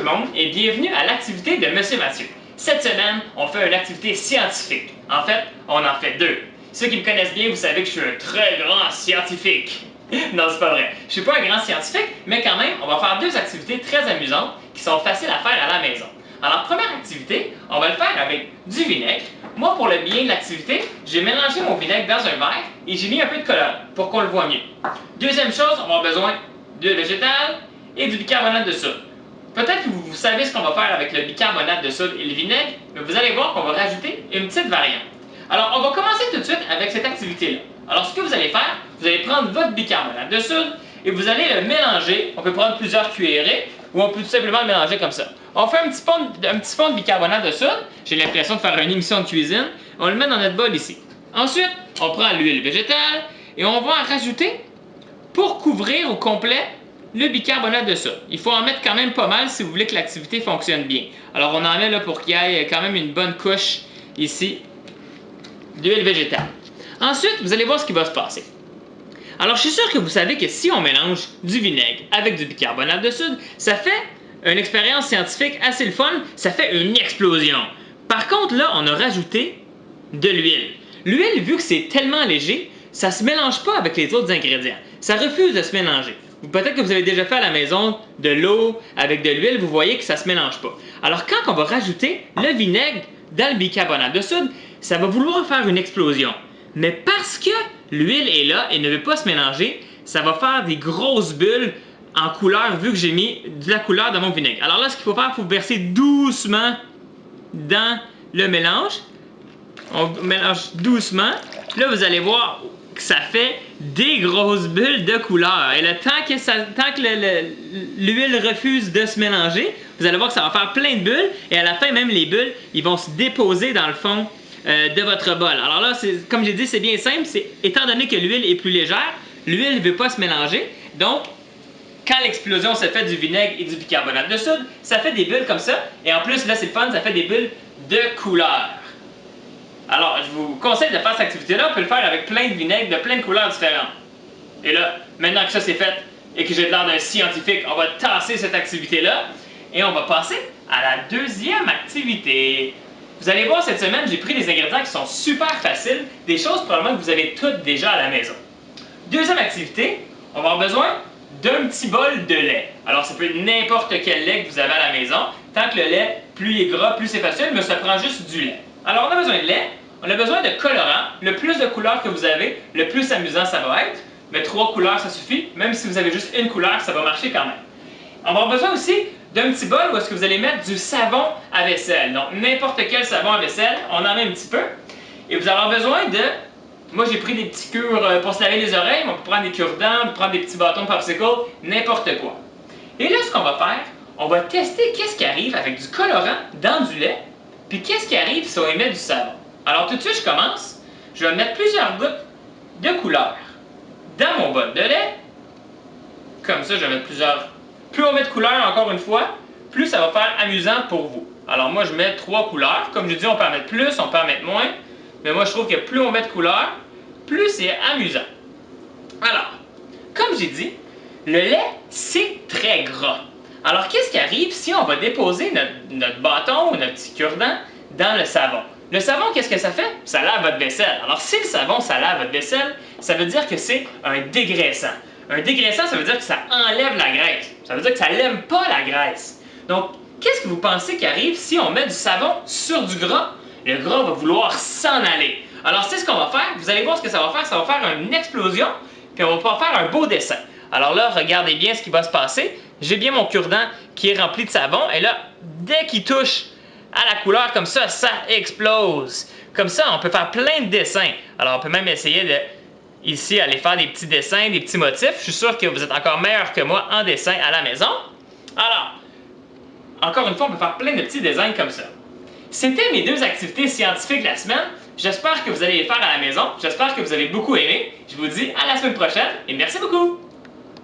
le monde et bienvenue à l'activité de Monsieur Mathieu. Cette semaine, on fait une activité scientifique. En fait, on en fait deux. Ceux qui me connaissent bien, vous savez que je suis un très grand scientifique. Non, c'est pas vrai. Je suis pas un grand scientifique, mais quand même, on va faire deux activités très amusantes qui sont faciles à faire à la maison. Alors, première activité, on va le faire avec du vinaigre. Moi, pour le bien de l'activité, j'ai mélangé mon vinaigre dans un verre et j'ai mis un peu de colorant pour qu'on le voit mieux. Deuxième chose, on va avoir besoin d'huile végétale et du bicarbonate de soude. Peut-être que vous savez ce qu'on va faire avec le bicarbonate de soude et le vinaigre, mais vous allez voir qu'on va rajouter une petite variante. Alors, on va commencer tout de suite avec cette activité-là. Alors, ce que vous allez faire, vous allez prendre votre bicarbonate de soude et vous allez le mélanger. On peut prendre plusieurs cuillerées ou on peut tout simplement le mélanger comme ça. On fait un petit fond de bicarbonate de soude. J'ai l'impression de faire une émission de cuisine. On le met dans notre bol ici. Ensuite, on prend l'huile végétale et on va en rajouter pour couvrir au complet le bicarbonate de soude. Il faut en mettre quand même pas mal si vous voulez que l'activité fonctionne bien. Alors, on en met là pour qu'il y ait quand même une bonne couche ici d'huile végétale. Ensuite, vous allez voir ce qui va se passer. Alors, je suis sûr que vous savez que si on mélange du vinaigre avec du bicarbonate de soude, ça fait une expérience scientifique assez le fun, ça fait une explosion. Par contre, là, on a rajouté de l'huile. L'huile, vu que c'est tellement léger, ça ne se mélange pas avec les autres ingrédients. Ça refuse de se mélanger. Peut-être que vous avez déjà fait à la maison de l'eau avec de l'huile, vous voyez que ça ne se mélange pas. Alors, quand on va rajouter le vinaigre dans le bicarbonate de soude, ça va vouloir faire une explosion. Mais parce que l'huile est là et ne veut pas se mélanger, ça va faire des grosses bulles en couleur vu que j'ai mis de la couleur dans mon vinaigre. Alors là, ce qu'il faut faire, il faut verser doucement dans le mélange. On mélange doucement. Là, vous allez voir que ça fait des grosses bulles de couleur. Et le tant que l'huile refuse de se mélanger, vous allez voir que ça va faire plein de bulles. Et à la fin, même les bulles, ils vont se déposer dans le fond de votre bol. Alors là, comme j'ai dit, c'est bien simple. Étant donné que l'huile est plus légère, l'huile ne veut pas se mélanger. Donc, quand l'explosion se fait du vinaigre et du bicarbonate de soude, ça fait des bulles comme ça. Et en plus, là, c'est le fun, ça fait des bulles de couleur. Alors, je vous conseille de faire cette activité-là. On peut le faire avec plein de vinaigre de plein de couleurs différentes. Et là, maintenant que ça c'est fait et que j'ai l'air d'un scientifique, on va tasser cette activité-là et on va passer à la deuxième activité. Vous allez voir, cette semaine, j'ai pris des ingrédients qui sont super faciles, des choses probablement que vous avez toutes déjà à la maison. Deuxième activité, on va avoir besoin d'un petit bol de lait. Alors, ça peut être n'importe quel lait que vous avez à la maison. Tant que le lait, plus il est gras, plus c'est facile, mais ça prend juste du lait. Alors, on a besoin de lait, on a besoin de colorant. Le plus de couleurs que vous avez, le plus amusant ça va être. Mais 3 couleurs, ça suffit. Même si vous avez juste une couleur, ça va marcher quand même. On va avoir besoin aussi d'un petit bol où est-ce que vous allez mettre du savon à vaisselle. Donc, n'importe quel savon à vaisselle, on en met un petit peu. Et vous allez avoir besoin de... Moi, j'ai pris des petits cures pour se laver les oreilles, mais on peut prendre des cure-dents, on peut prendre des petits bâtons popsicle, n'importe quoi. Et là, ce qu'on va faire, on va tester qu'est-ce qui arrive avec du colorant dans du lait, puis qu'est-ce qui arrive si on y met du savon. Alors, tout de suite, je commence. Je vais mettre plusieurs gouttes de couleur dans mon bol de lait. Comme ça, je vais mettre plusieurs... Plus on met de couleur, encore une fois, plus ça va faire amusant pour vous. Alors, moi, je mets 3 couleurs. Comme je dis, on peut en mettre plus, on peut en mettre moins. Mais moi, je trouve que plus on met de couleur, plus c'est amusant. Alors, comme j'ai dit, le lait, c'est très gras. Alors, qu'est-ce qui arrive si on va déposer notre bâton ou notre petit cure-dent dans le savon? Le savon, qu'est-ce que ça fait? Ça lave votre vaisselle. Alors, si le savon, ça lave votre vaisselle, ça veut dire que c'est un dégraissant. Un dégraissant, ça veut dire que ça enlève la graisse. Ça veut dire que ça n'aime pas la graisse. Donc, qu'est-ce que vous pensez qui arrive si on met du savon sur du gras? Le gras va vouloir s'en aller. Alors, c'est ce qu'on va faire. Vous allez voir ce que ça va faire. Ça va faire une explosion, puis on va pouvoir faire un beau dessin. Alors là, regardez bien ce qui va se passer. J'ai bien mon cure-dent qui est rempli de savon. Et là, dès qu'il touche à la couleur comme ça, ça explose. Comme ça, on peut faire plein de dessins. Alors, on peut même essayer de, ici, aller faire des petits dessins, des petits motifs. Je suis sûr que vous êtes encore meilleur que moi en dessin à la maison. Alors, encore une fois, on peut faire plein de petits dessins comme ça. C'était mes deux activités scientifiques de la semaine. J'espère que vous allez les faire à la maison. J'espère que vous avez beaucoup aimé. Je vous dis à la semaine prochaine et merci beaucoup!